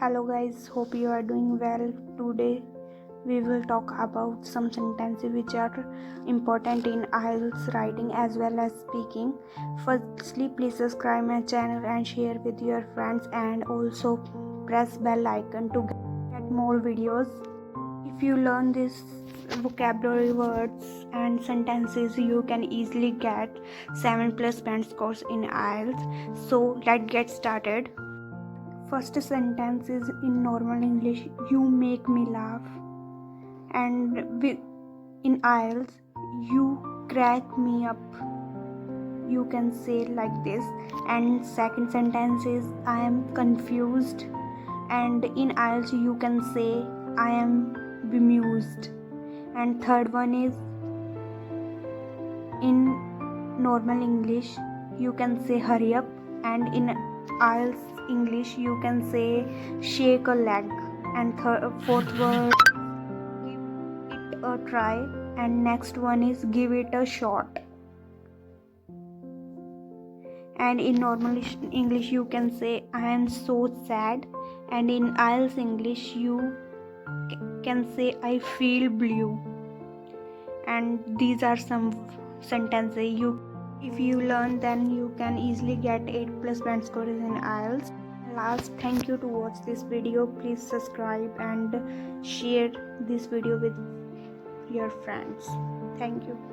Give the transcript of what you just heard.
Hello guys, hope you are doing well. Today we will talk about some sentences which are important in Ielts writing as well as speaking. Firstly, please subscribe my channel and share with your friends, and also press bell icon to get more videos. If you learn this vocabulary words and sentences, you can easily get 7+ band scores in Ielts. So let's get started. First sentence is in normal English, you make me laugh. And in Ielts, you crack me up. You can say like this. And second sentence is, I am confused. And in Ielts, you can say, I am bemused. And third one is, in normal English, you can say hurry up. And in Ielts English, you can say shake a leg. And fourth word, give it a try. And next one is give it a shot. And in normal English, you can say I am so sad. And in Ielts English, you can say I feel blue. And these are some sentences if you learn, then you can easily get 8+ band scores in Ielts. Last, thank you to watch this video. Please subscribe and share this video with your friends. Thank you.